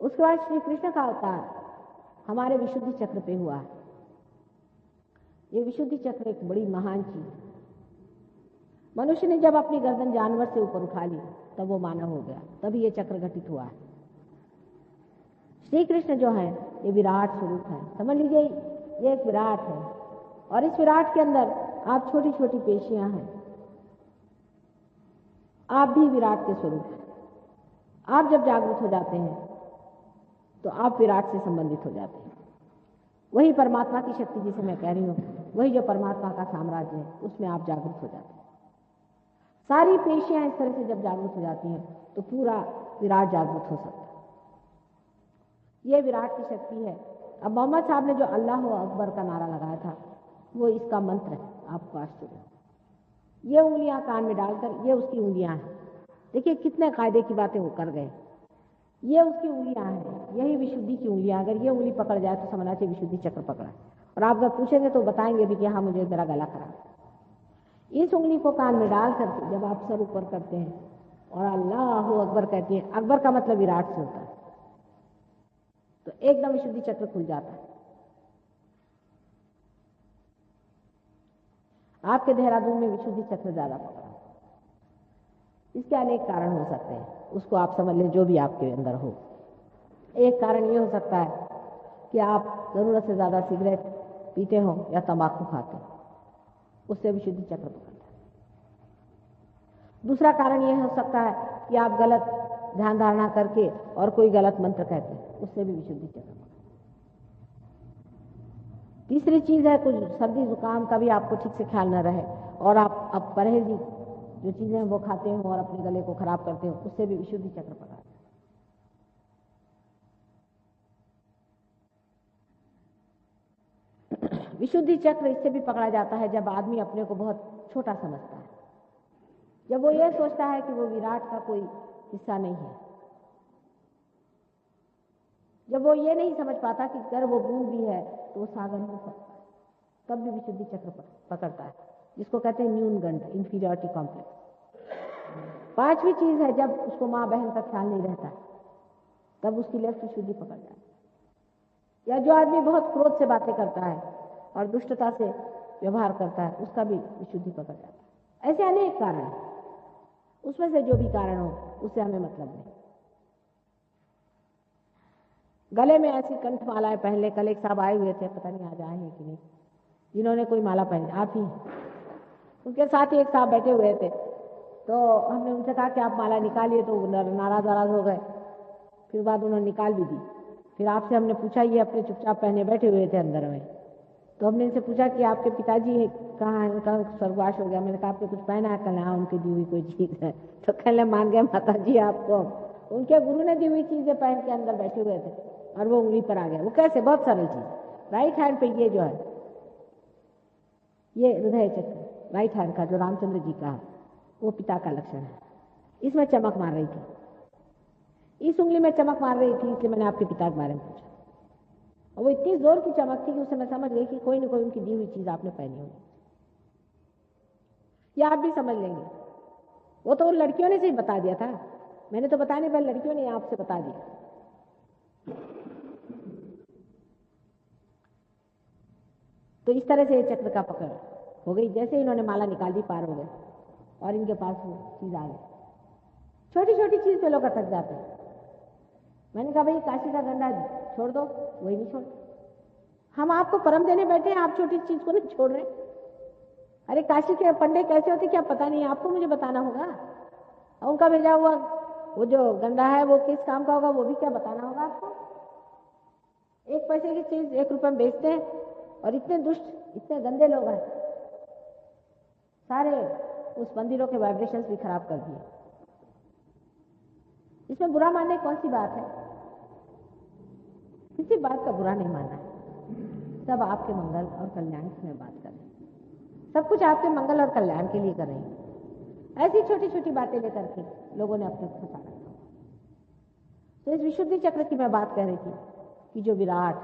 उसके बाद श्री कृष्ण का अवतार हमारे विशुद्धि चक्र पे हुआ। ये विशुद्धि चक्र एक बड़ी महान चीज है। मनुष्य ने जब अपनी गर्दन जानवर से ऊपर उठा ली तब वो मानव हो गया, तभी ये चक्र घटित हुआ है। श्री कृष्ण जो है ये विराट स्वरूप है, समझ लीजिए ये एक विराट है, और इस विराट के अंदर आप छोटी छोटी पेशियां हैं। आप भी विराट के स्वरूप हैं। आप जब जागृत हो जाते हैं तो आप विराट से संबंधित हो जाते हैं। वही परमात्मा की शक्ति जिसे मैं कह रही हूँ, वही जो परमात्मा का साम्राज्य है, उसमें आप जागृत हो जाते हैं। सारी पेशियां इस तरह से जब जागृत हो जाती हैं तो पूरा विराट जागृत हो सकता है। ये विराट की शक्ति है। अब मोहम्मद साहब ने जो अल्लाह अकबर का नारा लगाया था वो इसका मंत्र है। आपको आश्चर्य, ये उंगलियां कान में डालकर, ये उसकी उंगलियां हैं। देखिए कितने कायदे की बातें वो कर गए। ये उसकी उंगलियां हैं, यही विशुद्धि की उंगलियां। अगर ये उंगली पकड़ जाए तो समझना चाहिए विशुद्धि चक्र पकड़ा। और आप अगर पूछेंगे तो बताएंगे भी कि हाँ मुझे मेरा गला खराब। इस उंगली को कान में डाल करके जब आप सर ऊपर करते हैं और अल्लाह अकबर कहते हैं, अकबर का मतलब विराट से होता है, तो एकदम विशुद्धि चक्र खुल जाता है। आपके देहरादून में विशुद्धि चक्र ज्यादा पकड़ा। इसके अनेक कारण हो सकते हैं, उसको आप समझ लें जो भी आपके अंदर हो। एक कारण ये हो सकता है कि आप जरूरत से ज्यादा सिगरेट पीते हो या तंबाकू खाते हो, उससे विशुद्धि चक्र पकड़ता है। दूसरा कारण यह हो सकता है कि आप गलत ध्यान धारणा करके और कोई गलत मंत्र कहते हैं, उससे भी विशुद्धि चक्र पकड़ता है। तीसरी चीज है कुछ सर्दी जुकाम का भी आपको ठीक से ख्याल न रहे और आप अब परहेजी जो चीजें वो खाते हो और अपने गले को खराब करते हो, उससे भी विशुद्धि चक्र पकड़ता है। विशुद्धि चक्र इससे भी पकड़ा जाता है जब आदमी अपने को बहुत छोटा समझता है, जब वो ये सोचता है कि वो विराट का कोई हिस्सा नहीं है, जब वो ये नहीं समझ पाता कि अगर वो बूंद भी है तो वो सागर हो सकता है, तब भी विशुद्धि चक्र पकड़ता है, जिसको कहते हैं न्यूनगंड, इंफीरियरिटी कॉम्प्लेक्स। पांचवी चीज है जब उसको माँ बहन का ख्याल नहीं रहता, तब उसकी लेफ्ट विशुद्धि पकड़ जाती है। या जो आदमी बहुत क्रोध से बातें करता है और दुष्टता से व्यवहार करता है, उसका भी विशुद्धि पकड़ जाता है। ऐसे अनेक कारण हैं, उसमें से जो भी कारण हो उससे हमें मतलब नहीं। गले में ऐसी कंठ मालाएं पहन ले। कल एक साहब आए हुए थे, पता नहीं आज आए हैं कि नहीं, जिन्होंने कोई माला पहनी, आप ही। उनके साथ ही एक साहब बैठे हुए थे, तो हमने उनसे कहा कि आप माला निकालिए, तो नाराज हो गए। फिर बाद उन्होंने निकाल भी दी। फिर आपसे हमने पूछा, ये अपने चुपचाप पहने बैठे हुए थे अंदर में, तो हमने इनसे पूछा कि आपके पिताजी कहाँ हैं, उनका स्वर्गवास हो गया। मैंने कहा आपने कुछ पहना है? कल हाँ उनकी दी हुई कोई चीज है। तो कहने मान गए माता जी आपको, उनके गुरु ने दी हुई चीजें पहन के अंदर बैठे हुए थे और वो उंगली पर आ गया। वो कैसे? बहुत सरल चीज। राइट हैंड पे ये जो है, ये हृदय चक्र राइट हैंड का जो रामचंद्र जी का है, वो पिता का लक्षण है। इसमें चमक मार रही थी, इस उंगली में चमक मार रही थी, इसलिए मैंने आपके पिता के बारे में पूछा। और वो इतनी जोर की चमक थी कि उससे मैं समझ गई कि कोई न कोई उनकी दी हुई चीज आपने पहनी होगी। या आप भी समझ लेंगे, वो तो उन लड़कियों ने से ही बता दिया था, मैंने तो बताया नहीं, पहले लड़कियों ने आपसे बता दिया। तो इस तरह से ये चक्र का पकड़ हो गई। जैसे इन्होंने माला निकाल दी, पार हो गए और इनके पास वो चीज आ गई। छोटी छोटी चीज पे लोग अटक जाते हैं। मैंने कहा भाई काशी का गंगा छोड़ दो, वही नहीं छोड़। हम आपको परम देने बैठे हैं, आप छोटी चीज को नहीं छोड़ रहे। अरे काशी के पंडे कैसे होते क्या पता नहीं, आपको मुझे बताना होगा। और उनका भेजा हुआ वो जो गंदा है वो किस काम का होगा, वो भी क्या बताना होगा आपको। एक पैसे की चीज 1 रुपए में बेचते हैं, और इतने दुष्ट, इतने गंदे लोग हैं, सारे उस मंदिरों के वाइब्रेशंस भी खराब कर दिए। इसमें बुरा मानने कौन सी बात है? किसी बात का बुरा नहीं मानना है, सब आपके मंगल और कल्याण की मैं बात कर रही हूँ। सब कुछ आपके मंगल और कल्याण के लिए कर रही हूँ। ऐसी छोटी छोटी बातें लेकर के लोगों ने अपने को फंसा रखा। तो इस विशुद्धि चक्र की मैं बात कह रही थी कि जो विराट